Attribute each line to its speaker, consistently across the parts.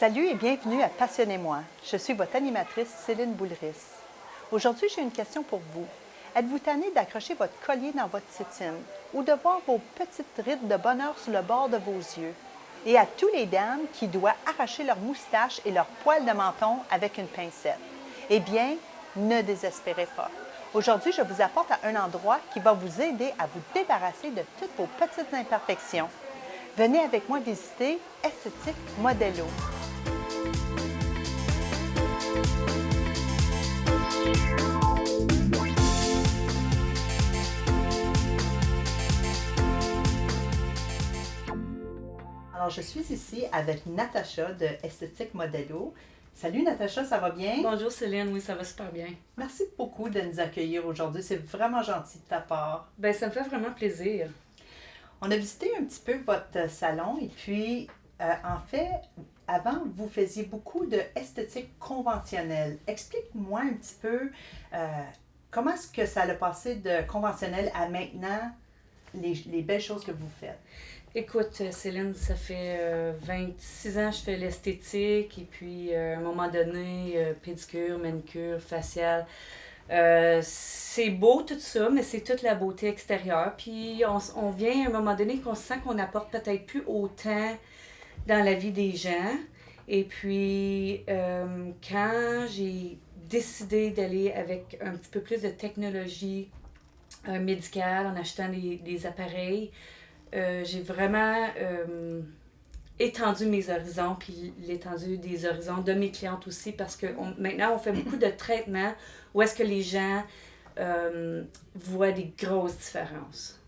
Speaker 1: Salut et bienvenue à Passionnez-moi. Je suis votre animatrice Céline Boulris. Aujourd'hui, j'ai une question pour vous. Êtes-vous tanné d'accrocher votre collier dans votre tétine ou de voir vos petites rides de bonheur sur le bord de vos yeux? Et à tous les dames qui doivent arracher leurs moustaches et leurs poils de menton avec une pincette. Eh bien, ne désespérez pas. Aujourd'hui, je vous apporte à un endroit qui va vous aider à vous débarrasser de toutes vos petites imperfections. Venez avec moi visiter Esthétique Modelo. Alors, je suis ici avec Natacha de Esthétique Modelo. Salut Natacha, ça va bien?
Speaker 2: Bonjour Céline, oui, ça va super bien.
Speaker 1: Merci beaucoup de nous accueillir aujourd'hui. C'est vraiment gentil de ta part.
Speaker 2: Ben, ça me fait vraiment plaisir.
Speaker 1: On a visité un petit peu votre salon et puis, en fait, avant, vous faisiez beaucoup de esthétique conventionnelle. Explique-moi un petit peu comment est-ce que ça a passé de conventionnel à maintenant, les belles choses que vous faites.
Speaker 2: Écoute, Céline, ça fait 26 ans que je fais l'esthétique et puis à un moment donné, pédicure, manicure, facial. C'est beau tout ça, mais c'est toute la beauté extérieure. Puis on vient à un moment donné qu'on sent qu'on apporte peut-être plus autant dans la vie des gens. Et puis quand j'ai décidé d'aller avec un petit peu plus de technologie médicale en achetant des appareils, j'ai vraiment étendu mes horizons, puis l'étendue des horizons de mes clientes aussi, parce que maintenant, on fait beaucoup de traitements où est-ce que les gens voient des grosses différences.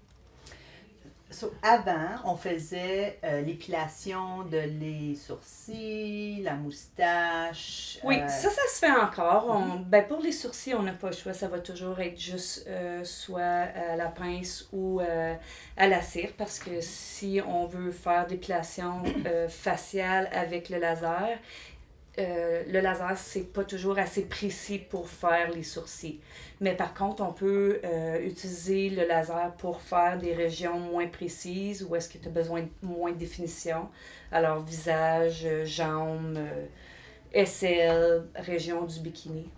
Speaker 1: Avant, on faisait l'épilation de les sourcils, la moustache.
Speaker 2: Oui, ça se fait encore. Ben pour les sourcils, on n'a pas le choix. Ça va toujours être juste soit à la pince ou à la cire, parce que si on veut faire d'épilation faciale avec le laser, c'est pas toujours assez précis pour faire les sourcils. Mais par contre, on peut utiliser le laser pour faire des régions moins précises où est-ce que tu as besoin de moins de définition. Alors, visage, jambes, aisselles, région du bikini.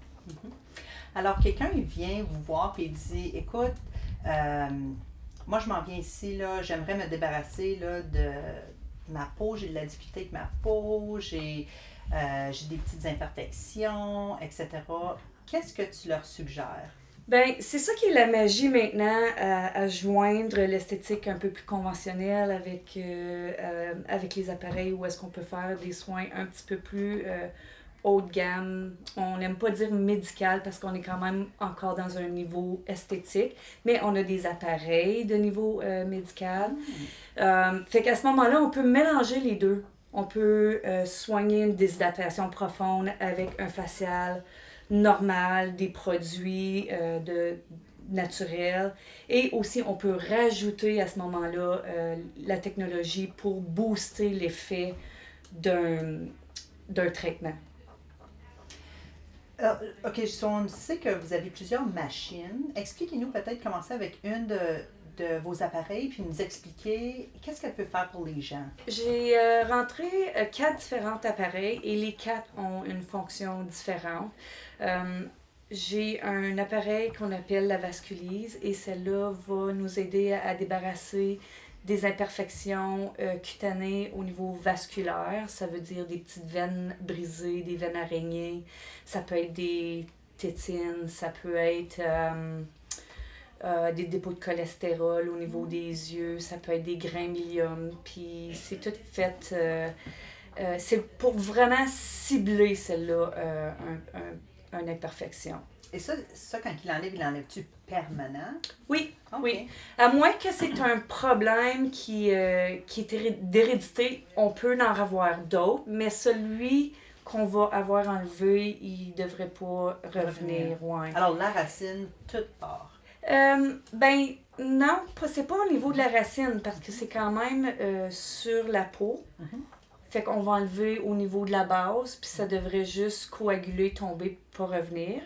Speaker 1: Alors, quelqu'un, il vient vous voir et il dit, écoute, moi, je m'en viens ici, là, j'aimerais me débarrasser là, de ma peau, j'ai de la difficulté avec ma peau, j'ai des petites imperfections, etc. Qu'est-ce que tu leur suggères?
Speaker 2: Ben, c'est ça qui est la magie maintenant, à joindre l'esthétique un peu plus conventionnelle avec les appareils où est-ce qu'on peut faire des soins un petit peu plus haut de gamme. On n'aime pas dire médical parce qu'on est quand même encore dans un niveau esthétique, mais on a des appareils de niveau médical. Fait qu'à ce moment-là, on peut mélanger les deux. On peut soigner une déshydratation profonde avec un facial normal, des produits naturels. Et aussi, on peut rajouter à ce moment-là la technologie pour booster l'effet d'un traitement.
Speaker 1: Alors, OK, on sait que vous avez plusieurs machines. Expliquez-nous peut-être commencer avec une de vos appareils, puis nous expliquer qu'est-ce qu'elle peut faire pour les gens.
Speaker 2: J'ai rentré 4 différents appareils et les 4 ont une fonction différente. J'ai un appareil qu'on appelle la vasculise et celle-là va nous aider à débarrasser des imperfections cutanées au niveau vasculaire. Ça veut dire des petites veines brisées, des veines araignées. Ça peut être des tétines, ça peut être des dépôts de cholestérol au niveau des yeux, ça peut être des grains milium. Puis c'est tout fait... c'est pour vraiment cibler celle-là, une imperfection.
Speaker 1: Et ça, quand il enlève-tu permanent?
Speaker 2: Oui,
Speaker 1: Okay.
Speaker 2: oui. À moins que c'est un problème qui est d'hérédité, on peut en avoir d'autres, mais celui qu'on va avoir enlevé, il ne devrait pas revenir. Ouais.
Speaker 1: Alors, la racine, toute part.
Speaker 2: Ben, non, c'est pas au niveau de la racine, parce que c'est quand même sur la peau. Fait qu'on va enlever au niveau de la base, puis ça devrait juste coaguler, tomber, pas revenir.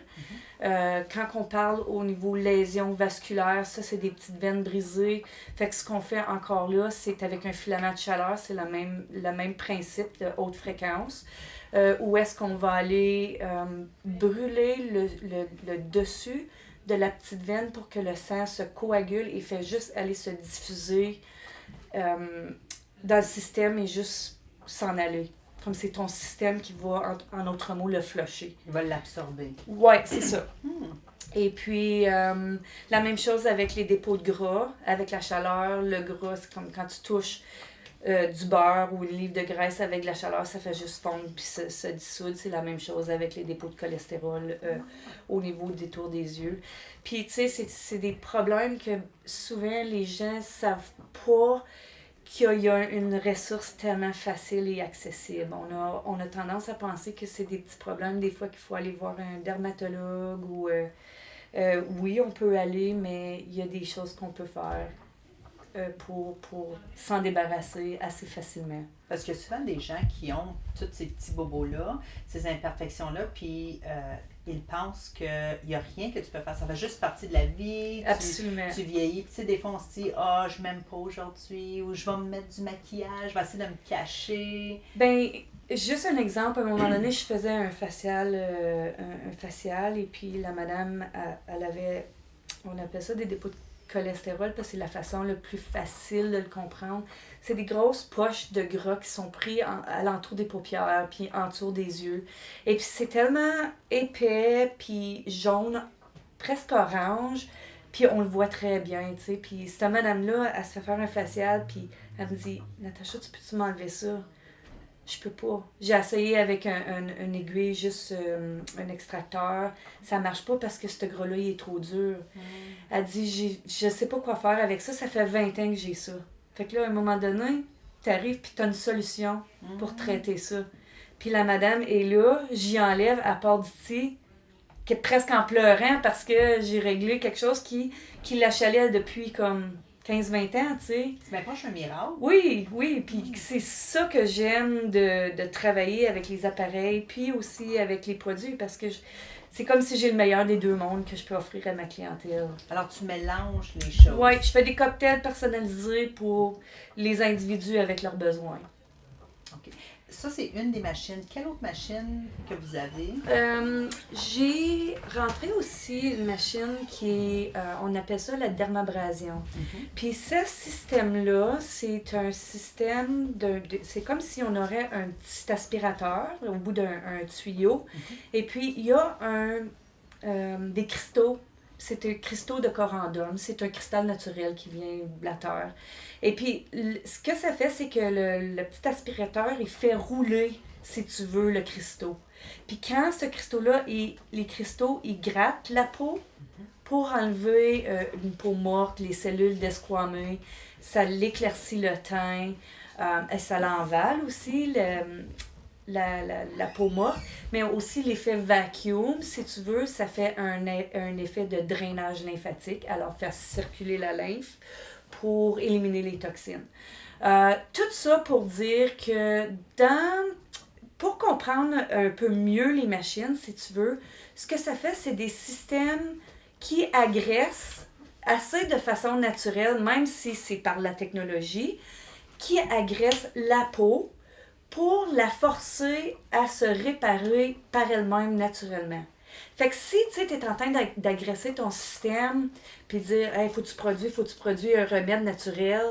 Speaker 2: Quand on parle au niveau lésion vasculaire, ça, c'est des petites veines brisées. Fait que ce qu'on fait encore là, c'est avec un filament de chaleur, c'est le même principe de haute fréquence. Où est-ce qu'on va aller brûler le dessus de la petite veine pour que le sang se coagule et fait juste aller se diffuser dans le système et juste s'en aller. Comme c'est ton système qui va, en autres mots, le flusher.
Speaker 1: Il va l'absorber.
Speaker 2: Oui, c'est ça. Et puis, la même chose avec les dépôts de gras, avec la chaleur. Le gras, c'est comme quand tu touches du beurre ou une livre de graisse avec de la chaleur, ça fait juste fondre puis se dissoudre. C'est la même chose avec les dépôts de cholestérol au niveau des tours des yeux. Puis, tu sais, c'est des problèmes que souvent les gens savent pas qu'il y a une ressource tellement facile et accessible. On a tendance à penser que c'est des petits problèmes, des fois qu'il faut aller voir un dermatologue ou... oui, on peut aller, mais il y a des choses qu'on peut faire pour s'en débarrasser assez facilement.
Speaker 1: Parce qu'il y a souvent des gens qui ont tous ces petits bobos-là, ces imperfections-là, puis ils pensent qu'il n'y a rien que tu peux faire. Ça fait juste partie de la vie.
Speaker 2: Absolument.
Speaker 1: Tu vieillis. Puis, tu sais, des fois, on se dit, je m'aime pas aujourd'hui, ou je vais me mettre du maquillage, je vais essayer de me cacher.
Speaker 2: Ben, juste un exemple, à un moment donné, je faisais un facial, et puis la madame, elle avait, on appelle ça des dépôts de cholestérol parce que c'est la façon la plus facile de le comprendre. C'est des grosses poches de gras qui sont pris à l'entour des paupières puis entour des yeux. Et puis c'est tellement épais puis jaune, presque orange, puis on le voit très bien, tu sais. Puis cette madame-là, elle se fait faire un facial puis elle me dit « Natacha, tu peux-tu m'enlever ça? » Je peux pas. J'ai essayé avec une aiguille, juste un extracteur. Ça marche pas parce que ce gras-là, il est trop dur. Elle dit, je sais pas quoi faire avec ça. Ça fait 20 ans que j'ai ça. Fait que là, à un moment donné, t'arrives puis t'as une solution pour traiter ça. Puis la madame est là, j'y enlève, à part d'ici, qui est presque en pleurant parce que j'ai réglé quelque chose qui l'achalait depuis comme 15-20 ans, tu sais.
Speaker 1: C'est bien proche un miracle.
Speaker 2: Oui, puis c'est ça que j'aime de travailler avec les appareils, puis aussi avec les produits, parce que c'est comme si j'ai le meilleur des deux mondes que je peux offrir à ma clientèle.
Speaker 1: Alors, tu mélanges les choses.
Speaker 2: Oui, je fais des cocktails personnalisés pour les individus avec leurs besoins.
Speaker 1: OK. Ça, c'est une des machines. Quelle autre machine que vous avez?
Speaker 2: J'ai rentré aussi une machine qui est, on appelle ça la dermabrasion. Puis ce système-là, c'est un système c'est comme si on aurait un petit aspirateur au bout d'un tuyau. Et puis, il y a des cristaux. C'est un cristaux de corandum. C'est un cristal naturel qui vient de la terre. Et puis, ce que ça fait, c'est que le petit aspirateur, il fait rouler, si tu veux, le cristaux. Puis quand ce cristaux-là, les cristaux, ils grattent la peau pour enlever une peau morte, les cellules desquamées, ça l'éclaircit le teint, et ça l'envale aussi, la peau morte, mais aussi l'effet vacuum, si tu veux, ça fait un effet de drainage lymphatique, alors faire circuler la lymphe pour éliminer les toxines. Tout ça pour dire que pour comprendre un peu mieux les machines, si tu veux, ce que ça fait, c'est des systèmes qui agressent assez de façon naturelle, même si c'est par la technologie, qui agressent la peau pour la forcer à se réparer par elle-même naturellement. Fait que si tu es en train d'agresser ton système, puis dire hey, faut que tu produis un remède naturel,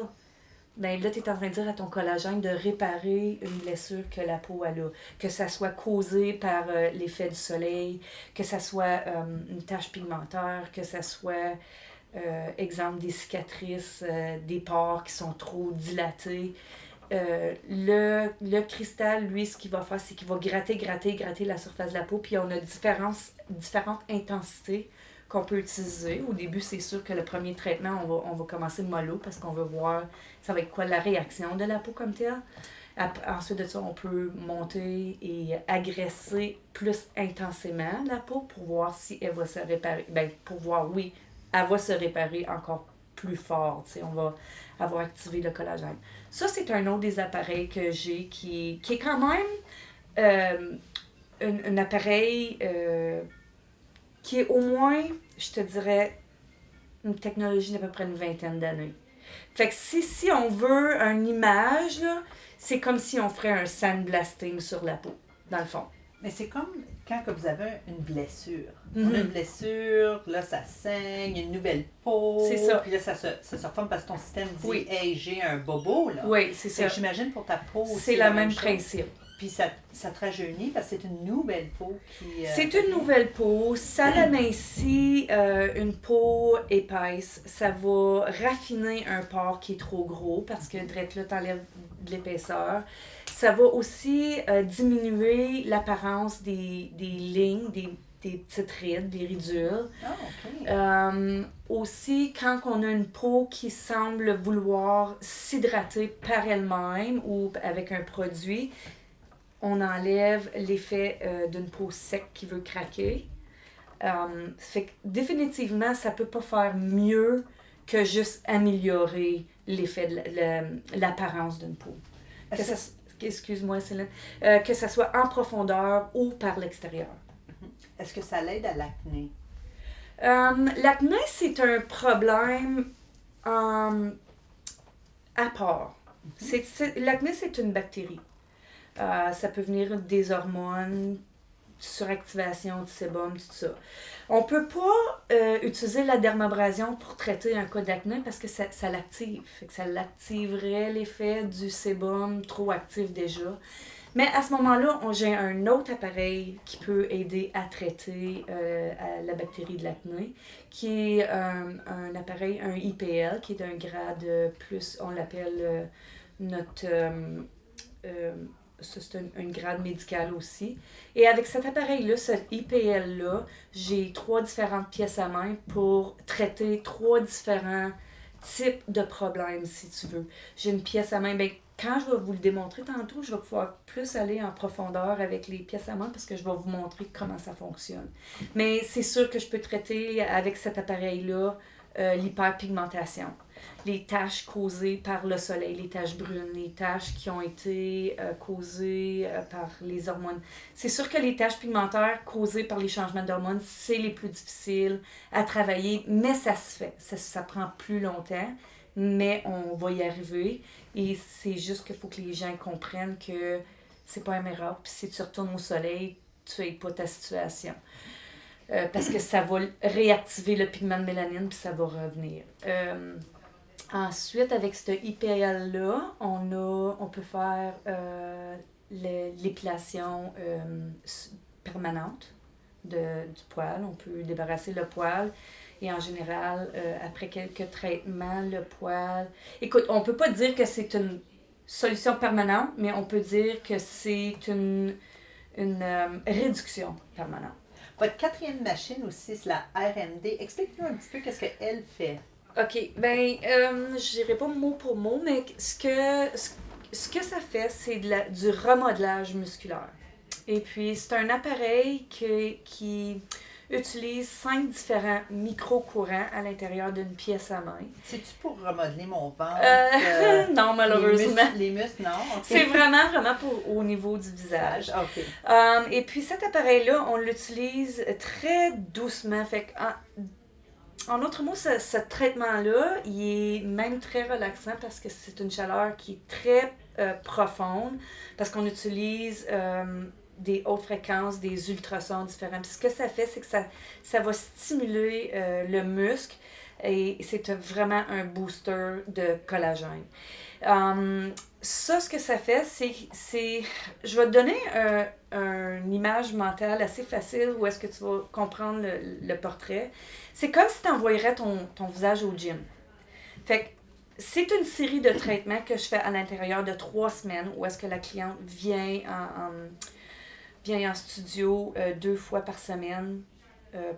Speaker 2: ben là, tu es en train de dire à ton collagène de réparer une blessure que la peau a là. Que ça soit causé par l'effet du soleil, que ça soit une tache pigmentaire, que ça soit, exemple, des cicatrices, des pores qui sont trop dilatés. Le cristal, lui, ce qu'il va faire, c'est qu'il va gratter la surface de la peau. Puis on a différentes intensités qu'on peut utiliser. Au début, c'est sûr que le premier traitement, on va commencer mollo parce qu'on veut voir ça va être quoi la réaction de la peau comme telle. Ensuite de ça, on peut monter et agresser plus intensément la peau pour voir si elle va se réparer. Ben, pour voir, oui, elle va se réparer encore plus fort, tu sais, on va avoir activé le collagène. Ça, c'est un autre des appareils que j'ai qui est quand même un appareil qui est au moins, je te dirais, une technologie d'à peu près une vingtaine d'années. Fait que si on veut une image, là, c'est comme si on ferait un sandblasting sur la peau, dans le fond.
Speaker 1: Mais c'est comme quand que vous avez une blessure.
Speaker 2: Mhm.
Speaker 1: On a une blessure, là, ça saigne, une nouvelle peau.
Speaker 2: C'est ça.
Speaker 1: Puis là, ça se reforme parce que ton système dit
Speaker 2: Oui.
Speaker 1: Hey, j'ai un bobo, là.
Speaker 2: Oui, c'est
Speaker 1: Fait
Speaker 2: ça.
Speaker 1: que j'imagine pour ta peau aussi.
Speaker 2: C'est le même
Speaker 1: chose.
Speaker 2: principe.
Speaker 1: Puis ça te rajeunit parce que c'est une nouvelle peau qui.
Speaker 2: C'est une nouvelle peau, ça l'amincit une peau épaisse, ça va raffiner un pore qui est trop gros parce que direct là, t'enlèves de l'épaisseur. Ça va aussi diminuer l'apparence des lignes, des petites rides, des ridules.
Speaker 1: Ah, OK.
Speaker 2: Aussi, quand on a une peau qui semble vouloir s'hydrater par elle-même ou avec un produit, on enlève l'effet d'une peau sec qui veut craquer. Fait que définitivement, ça peut pas faire mieux que juste améliorer l'effet de l'apparence d'une peau. Excuse-moi, Céline. Que ça soit en profondeur ou par l'extérieur.
Speaker 1: Est-ce que ça l'aide à l'acné?
Speaker 2: L'acné, c'est un problème à part. L'acné, c'est une bactérie. Ça peut venir des hormones, suractivation du sébum, tout ça. On peut pas utiliser la dermabrasion pour traiter un cas d'acné parce que ça l'active. Fait que ça l'activerait l'effet du sébum trop actif déjà. Mais à ce moment-là, j'ai un autre appareil qui peut aider à traiter la bactérie de l'acné, qui est un appareil, un IPL, qui est d'un grade plus, on l'appelle notre... ça, c'est un grade médical aussi. Et avec cet appareil-là, ce IPL-là, j'ai 3 différentes pièces à main pour traiter 3 différents types de problèmes, si tu veux. J'ai une pièce à main, bien, quand je vais vous le démontrer tantôt, je vais pouvoir plus aller en profondeur avec les pièces à main parce que je vais vous montrer comment ça fonctionne. Mais c'est sûr que je peux traiter avec cet appareil-là l'hyperpigmentation, les taches causées par le soleil, les taches brunes, les taches qui ont été causées par les hormones. C'est sûr que les taches pigmentaires causées par les changements d'hormones, c'est les plus difficiles à travailler, mais ça se fait. Ça prend plus longtemps, mais on va y arriver. Et c'est juste qu'il faut que les gens comprennent que c'est pas un miracle. Puis si tu retournes au soleil, tu n'aides pas ta situation. Parce que ça va réactiver le pigment de mélanine, puis ça va revenir. Ensuite, avec ce IPL-là, on peut faire l'épilation permanente du poil. On peut débarrasser le poil. Et en général, après quelques traitements, le poil... Écoute, on peut pas dire que c'est une solution permanente, mais on peut dire que c'est une réduction permanente.
Speaker 1: Votre 4e machine aussi, c'est la RMD. Explique-nous un petit peu qu'est-ce qu'elle fait.
Speaker 2: OK. Ben, je dirais pas mot pour mot, mais ce que ça fait, c'est du remodelage musculaire. Et puis, c'est un appareil qui utilise 5 différents micro-courants à l'intérieur d'une pièce à main.
Speaker 1: C'est-tu pour remodeler mon ventre?
Speaker 2: Non, malheureusement.
Speaker 1: Les muscles, non? Okay.
Speaker 2: C'est vraiment au niveau du visage.
Speaker 1: OK.
Speaker 2: Et puis cet appareil-là, on l'utilise très doucement. Fait en autre mot, ce traitement-là, il est même très relaxant parce que c'est une chaleur qui est très profonde, parce qu'on utilise des hautes fréquences, des ultrasons différents. Puis ce que ça fait, c'est que ça va stimuler le muscle et c'est vraiment un booster de collagène. Ça, ce que ça fait, c'est... Je vais te donner une image mentale assez facile où est-ce que tu vas comprendre le portrait. C'est comme si tu envoyerais ton visage au gym. Fait que c'est une série de traitements que je fais à l'intérieur de 3 semaines où est-ce que la cliente vient en studio 2 fois par semaine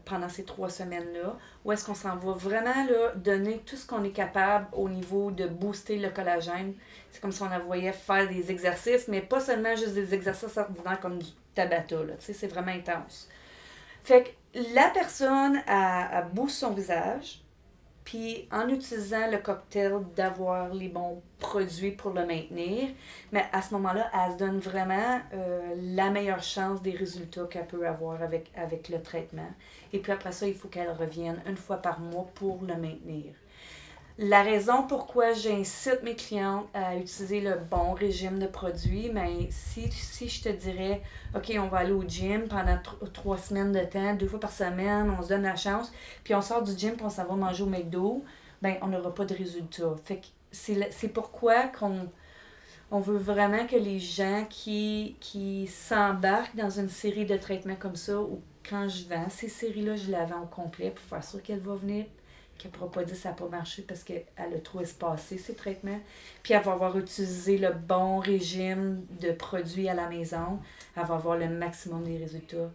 Speaker 2: pendant ces 3 semaines-là, où est-ce qu'on s'en va vraiment là, donner tout ce qu'on est capable au niveau de booster le collagène. C'est comme si on envoyait faire des exercices, mais pas seulement juste des exercices ordinaires comme du Tabata, là, c'est vraiment intense. Fait que la personne, elle booste son visage, puis en utilisant le cocktail, d'avoir les bons produits pour le maintenir. Mais à ce moment-là, elle se donne vraiment la meilleure chance des résultats qu'elle peut avoir avec le traitement. Et puis après ça, il faut qu'elle revienne une fois par mois pour le maintenir. La raison pourquoi j'incite mes clientes à utiliser le bon régime de produits, mais si je te dirais, OK, on va aller au gym pendant 3 semaines de temps, 2 fois par semaine, on se donne la chance, puis on sort du gym puis on s'en va manger au McDo, ben on n'aura pas de résultat. Fait que c'est pourquoi on veut vraiment que les gens qui s'embarquent dans une série de traitements comme ça, ou quand je vends ces séries-là, je la vends au complet pour faire sûr qu'elle va venir, qu'elle ne pourra pas dire que ça n'a pas marché parce qu'elle a trop espacé ses traitements. Puis elle va avoir utilisé le bon régime de produits à la maison. Elle va avoir le maximum des résultats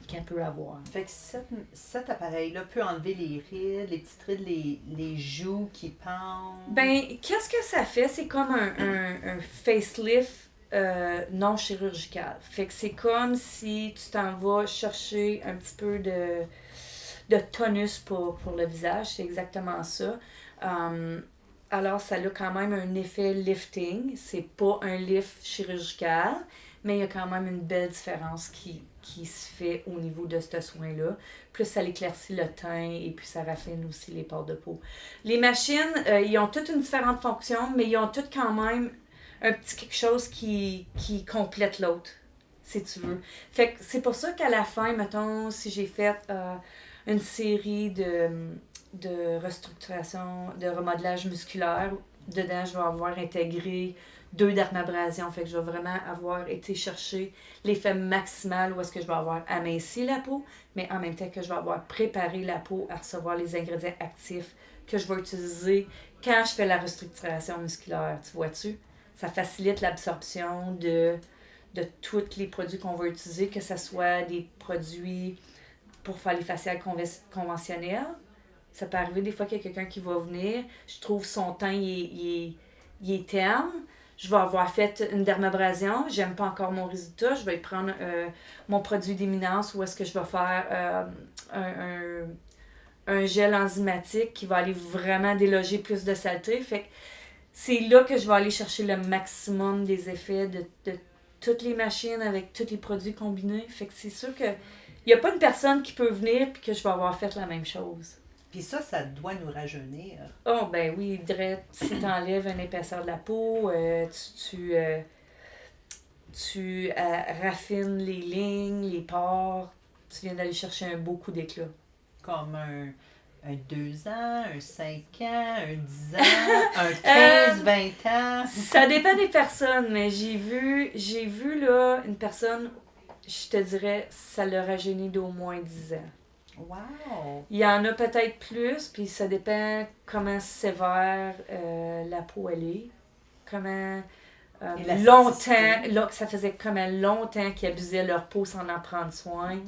Speaker 2: qu'elle peut avoir.
Speaker 1: Fait que cet appareil-là peut enlever les rides, les petites rides, les joues qui pendent.
Speaker 2: Ben, qu'est-ce que ça fait? C'est comme un facelift non chirurgical. Fait que c'est comme si tu t'en vas chercher un petit peu de tonus pour le visage. C'est exactement ça. Alors, ça a quand même un effet lifting. C'est pas un lift chirurgical, mais il y a quand même une belle différence qui se fait au niveau de ce soin-là. Plus ça éclaircit le teint et puis ça raffine aussi les pores de peau. Les machines, ils ont toutes une différente fonction, mais ils ont toutes quand même un petit quelque chose qui complète l'autre, si tu veux. Fait que c'est pour ça qu'à la fin, mettons, si j'ai fait une série de restructuration, de remodelage musculaire, dedans, je vais avoir intégré 2 dermabrasions. Fait que je vais vraiment avoir été chercher l'effet maximal où est-ce que je vais avoir aminci la peau, mais en même temps que je vais avoir préparé la peau à recevoir les ingrédients actifs que je vais utiliser quand je fais la restructuration musculaire. Tu vois-tu? Ça facilite l'absorption de tous les produits qu'on va utiliser, que ce soit des produits pour faire les faciales conventionnelles. Ça peut arriver des fois qu'il y a quelqu'un qui va venir, je trouve son teint il est terne. Je vais avoir fait une dermabrasion, j'aime pas encore mon résultat, je vais prendre mon produit d'éminence ou est-ce que je vais faire un gel enzymatique qui va aller vraiment déloger plus de saleté. Fait que c'est là que je vais aller chercher le maximum des effets de toutes les machines avec tous les produits combinés. Fait que c'est sûr que il n'y a pas une personne qui peut venir et que je vais avoir fait la même chose.
Speaker 1: Puis ça doit nous rajeunir.
Speaker 2: Oh, ben oui, direct, si tu enlèves une épaisseur de la peau, tu raffines les lignes, les pores, tu viens d'aller chercher un beau coup d'éclat.
Speaker 1: Comme un 2 ans, un 5 ans, un 10 ans, un 15, 20 ans.
Speaker 2: Ça dépend des personnes, mais j'ai vu là une personne, je te dirais, ça l'a rajeuni d'au moins 10 ans.
Speaker 1: Wow!
Speaker 2: Il y en a peut-être plus, puis ça dépend comment sévère la peau elle est. Comment longtemps, ça faisait comment longtemps qu'ils abusaient leur peau sans en prendre soin.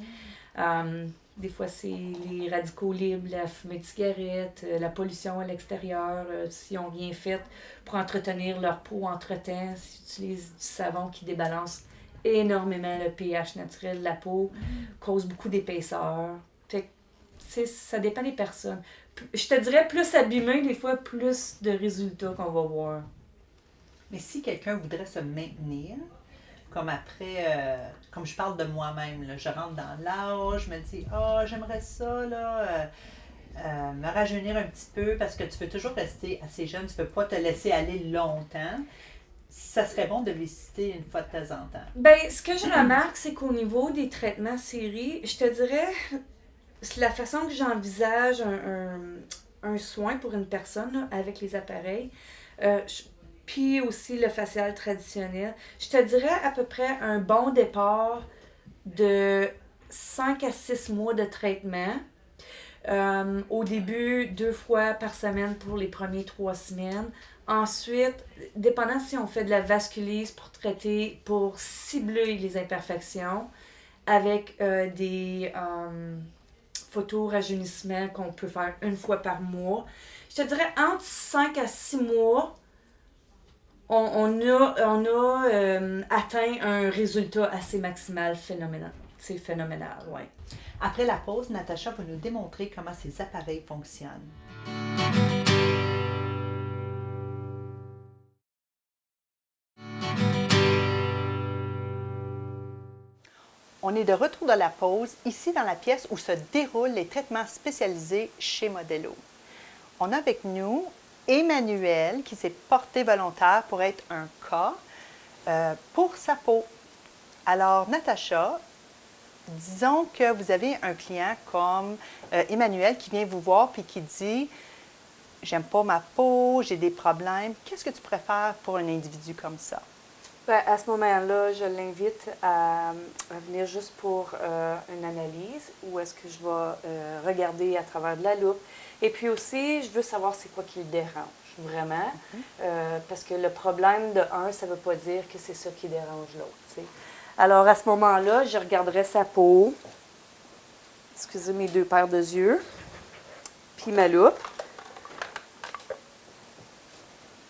Speaker 2: Des fois, c'est les radicaux libres, la fumée de cigarette, la pollution à l'extérieur, s'ils n'ont rien fait pour entretenir leur peau entre-temps, s'ils utilisent du savon qui débalance énormément le pH naturel de la peau, cause beaucoup d'épaisseur. Fait que, ça dépend des personnes. Je te dirais, plus abîmé, des fois, plus de résultats qu'on va voir.
Speaker 1: Mais si quelqu'un voudrait se maintenir, comme après, comme je parle de moi-même, là, je rentre dans l'âge, je me dis, j'aimerais ça, là, me rajeunir un petit peu parce que tu veux toujours rester assez jeune, tu ne peux pas te laisser aller longtemps. Ça serait bon de visiter une fois de temps en temps.
Speaker 2: Ben, ce que je remarque, c'est qu'au niveau des traitements série, je te dirais, c'est la façon que j'envisage un soin pour une personne là, avec les appareils, puis aussi le facial traditionnel, je te dirais à peu près un bon départ de 5 à 6 mois de traitement. Au début, 2 fois par semaine pour les premiers 3 semaines. Ensuite, dépendant si on fait de la vasculise pour cibler les imperfections, avec des photorajeunissements qu'on peut faire une fois par mois. Je te dirais entre 5 à 6 mois, on a atteint un résultat assez maximal phénoménal. C'est phénoménal, oui.
Speaker 1: Après la pause, Natacha va nous démontrer comment ces appareils fonctionnent. On est de retour de la pause, ici dans la pièce où se déroulent les traitements spécialisés chez Modelo. On a avec nous Emmanuel qui s'est porté volontaire pour être un cas pour sa peau. Alors, Natacha, disons que vous avez un client comme Emmanuel qui vient vous voir et qui dit « J'aime pas ma peau, j'ai des problèmes. » Qu'est-ce que tu préfères pour un individu comme ça?
Speaker 2: Ben, à ce moment-là, je l'invite à venir juste pour une analyse où est-ce que je vais regarder à travers de la loupe. Et puis aussi, je veux savoir c'est quoi qui le dérange, vraiment. Parce que le problème de un, ça ne veut pas dire que c'est ça qui dérange l'autre, tu sais. Alors, à ce moment-là, je regarderai sa peau. Excusez mes deux paires de yeux. Puis ma loupe.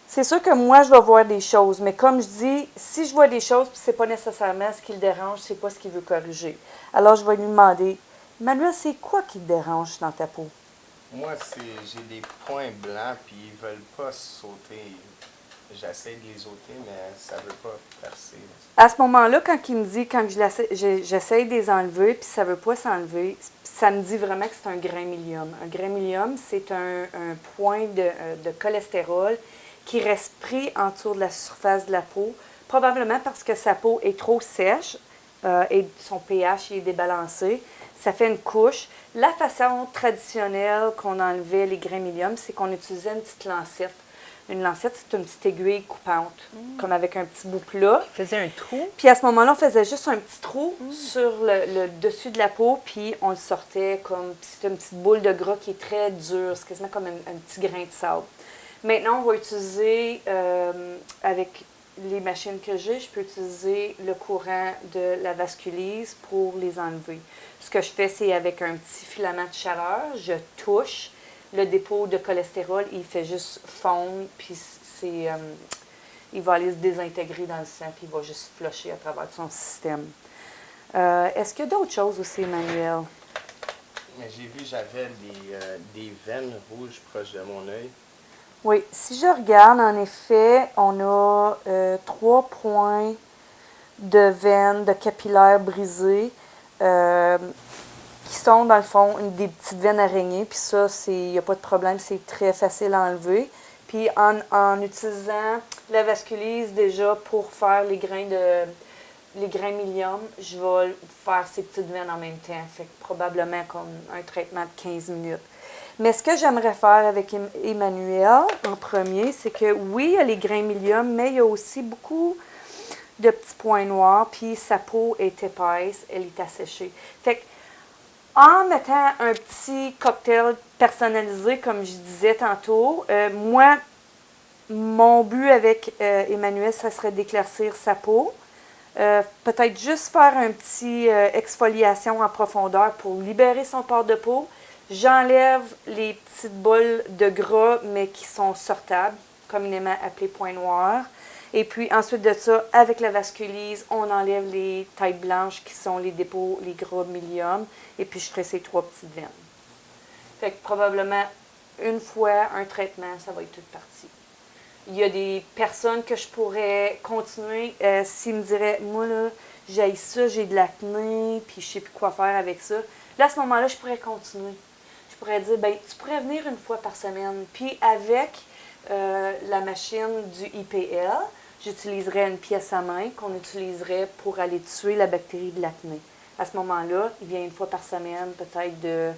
Speaker 2: C'est sûr que moi, je vais voir des choses, mais comme je dis, si je vois des choses, puis c'est pas nécessairement ce qui le dérange, c'est pas ce qu'il veut corriger. Alors, je vais lui demander, Manuel, c'est quoi qui te dérange dans ta peau?
Speaker 3: Moi, j'ai des points blancs, puis ils veulent pas sauter. J'essaie de les ôter, mais ça veut pas percer.
Speaker 2: À ce moment-là, quand il me dit, quand j'essaie de les enlever, puis ça veut pas s'enlever, ça me dit vraiment que c'est un grain milium. Un grain milium, c'est un point de cholestérol qui reste pris autour de la surface de la peau, probablement parce que sa peau est trop sèche et son pH est débalancé. Ça fait une couche. La façon traditionnelle qu'on enlevait les grains milium, c'est qu'on utilisait une petite lancette. Une lancette, c'est une petite aiguille coupante, comme avec un petit bout plat.
Speaker 1: Il faisait un trou.
Speaker 2: Puis à ce moment-là, on faisait juste un petit trou sur le dessus de la peau, puis on le sortait comme... C'est une petite boule de gras qui est très dure. C'est quasiment comme un petit grain de sable. Maintenant, on va utiliser, avec les machines que j'ai, je peux utiliser le courant de la vasculise pour les enlever. Ce que je fais, c'est avec un petit filament de chaleur, je touche le dépôt de cholestérol, il fait juste fondre, puis il va aller se désintégrer dans le sang, puis il va juste flusher à travers son système. Est-ce qu'il y a d'autres choses aussi, Emmanuel?
Speaker 3: J'ai vu, j'avais des veines rouges proches de mon œil.
Speaker 2: Oui, si je regarde, en effet, on a 3 points de veines, de capillaires brisés, qui sont, dans le fond, des petites veines araignées. Puis ça, il n'y a pas de problème, c'est très facile à enlever. Puis en utilisant la vasculise déjà pour faire les grains milium, je vais faire ces petites veines en même temps. Fait que probablement comme un traitement de 15 minutes. Mais ce que j'aimerais faire avec Emmanuel en premier, c'est que oui, il y a les grains milium, mais il y a aussi beaucoup de petits points noirs, puis sa peau est épaisse, elle est asséchée. Fait que, en mettant un petit cocktail personnalisé, comme je disais tantôt, moi, mon but avec Emmanuel, ça serait d'éclaircir sa peau. Peut-être juste faire un petit exfoliation en profondeur pour libérer son pore de peau. J'enlève les petites boules de gras, mais qui sont sortables, communément appelées points noirs. Et puis ensuite de ça, avec la vasculise, on enlève les tailles blanches qui sont les dépôts, les gras milium. Et puis je ferai ces 3 petites veines. Fait que probablement une fois un traitement, ça va être toute partie. Il y a des personnes que je pourrais continuer s'ils me diraient, moi là, j'ai ça, j'ai de l'acné, puis je ne sais plus quoi faire avec ça. Là, à ce moment-là, je pourrais continuer. Je pourrais dire, ben, tu pourrais venir une fois par semaine. Puis avec la machine du IPL, j'utiliserais une pièce à main qu'on utiliserait pour aller tuer la bactérie de l'acné. À ce moment-là, il vient une fois par semaine, peut-être de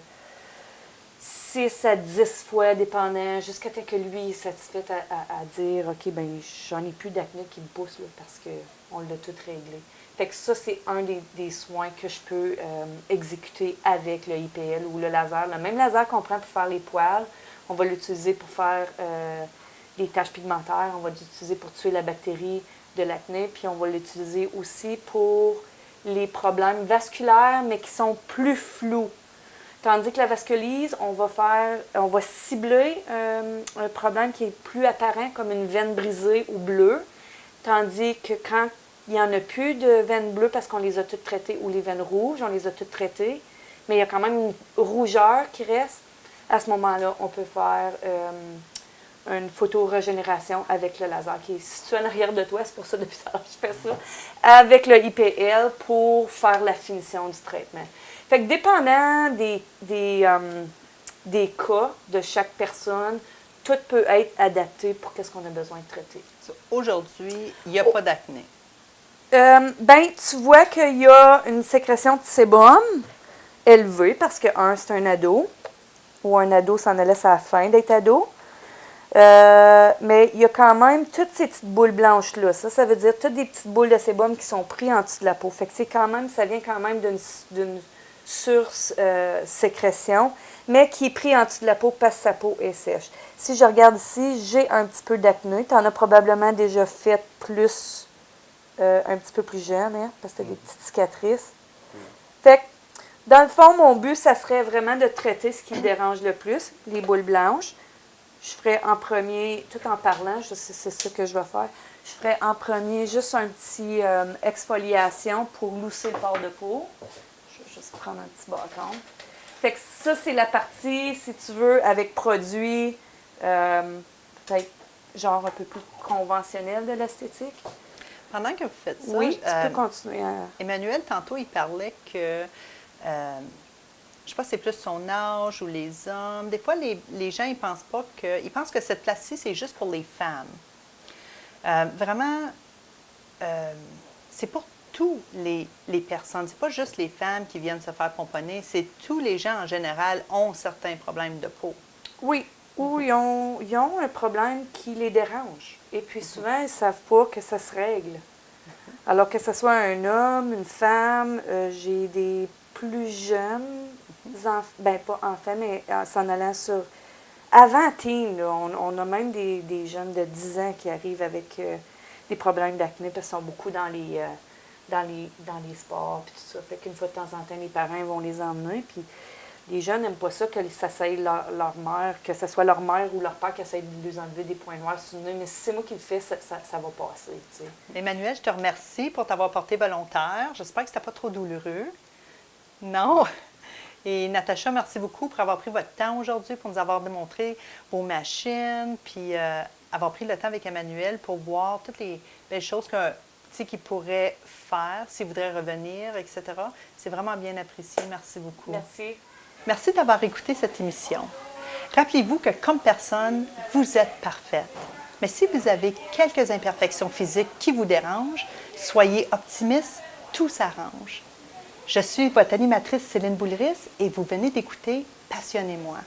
Speaker 2: 6 à 10 fois, dépendant, jusqu'à temps que lui est satisfait à dire, OK, ben j'en ai plus d'acné qui me pousse là, parce qu'on l'a tout réglé. Fait que ça, c'est un des soins que je peux exécuter avec le IPL ou le laser. Le même laser qu'on prend pour faire les poils, on va l'utiliser pour faire les taches pigmentaires, on va l'utiliser pour tuer la bactérie de l'acné, puis on va l'utiliser aussi pour les problèmes vasculaires, mais qui sont plus flous. Tandis que la vasculise, on va cibler un problème qui est plus apparent, comme une veine brisée ou bleue, tandis que quand il n'y en a plus de veines bleues parce qu'on les a toutes traitées, ou les veines rouges, on les a toutes traitées, mais il y a quand même une rougeur qui reste.
Speaker 4: à ce moment-là, on peut faire une photorégénération avec le laser qui est situé en arrière de toi. C'est pour ça depuis tout à l'heure que je fais ça. Avec le IPL pour faire la finition du traitement. Fait que dépendant des cas de chaque personne, tout peut être adapté pour qu'est-ce qu'on a besoin de traiter.
Speaker 1: Aujourd'hui, il n'y a pas d'acné.
Speaker 4: Tu vois qu'il y a une sécrétion de sébum élevée parce que, c'est un ado, ou un ado s'en allait à la fin d'être ado. Mais il y a quand même toutes ces petites boules blanches-là. Ça veut dire toutes des petites boules de sébum qui sont prises en dessous de la peau. Fait que ça vient quand même d'une sur-sécrétion, mais qui est pris en dessous de la peau parce que sa peau est sèche. Si je regarde ici, j'ai un petit peu d'acné. Tu en as probablement déjà fait plus, un petit peu plus jeune, hein, parce que tu as des petites cicatrices. Fait que, dans le fond, mon but, ça serait vraiment de traiter ce qui me dérange le plus, les boules blanches. Je ferais en premier, tout en parlant, c'est ça que je vais faire, je ferais en premier juste un petit exfoliation pour lousser le port de peau. Je vais juste prendre un petit bâton. Fait que ça, c'est la partie, si tu veux, avec produits peut-être genre un peu plus conventionnels de l'esthétique.
Speaker 1: Pendant que vous faites ça,
Speaker 4: oui, tu peux continuer à...
Speaker 1: Emmanuel, tantôt, il parlait que... je ne sais pas si c'est plus son âge ou les hommes. Des fois, les gens, ils pensent pas que... Ils pensent que cette place-ci, c'est juste pour les femmes. Vraiment, c'est pour tous les personnes. C'est pas juste les femmes qui viennent se faire pomponner. C'est tous les gens, en général, ont certains problèmes de peau.
Speaker 4: Oui, ou ils ont un problème qui les dérange. Et puis souvent, ils ne savent pas que ça se règle. Alors que ce soit un homme, une femme, j'ai des plus jeunes... pas enfants, mais s'en allant sur... Avant teen, là, on a même des jeunes de 10 ans qui arrivent avec des problèmes d'acné parce qu'ils sont beaucoup dans les sports puis tout ça. Fait qu'une fois de temps en temps, les parents vont les emmener. Puis les jeunes n'aiment pas ça que ça soit leur mère, que ce soit leur mère ou leur père qui essaie de lui enlever des points noirs sur le nez. Mais si c'est moi qui le fais, ça va passer. T'sais.
Speaker 1: Emmanuel, je te remercie pour t'avoir porté volontaire. J'espère que c'était pas trop douloureux. Non? Et Natacha, merci beaucoup pour avoir pris votre temps aujourd'hui, pour nous avoir démontré vos machines, puis avoir pris le temps avec Emmanuel pour voir toutes les belles choses qu'il pourrait faire, s'il voudrait revenir, etc. C'est vraiment bien apprécié. Merci beaucoup.
Speaker 4: Merci.
Speaker 1: Merci d'avoir écouté cette émission. Rappelez-vous que comme personne, vous êtes parfaite. Mais si vous avez quelques imperfections physiques qui vous dérangent, soyez optimiste, tout s'arrange. Je suis votre animatrice Céline Boulris et vous venez d'écouter Passionnez-moi.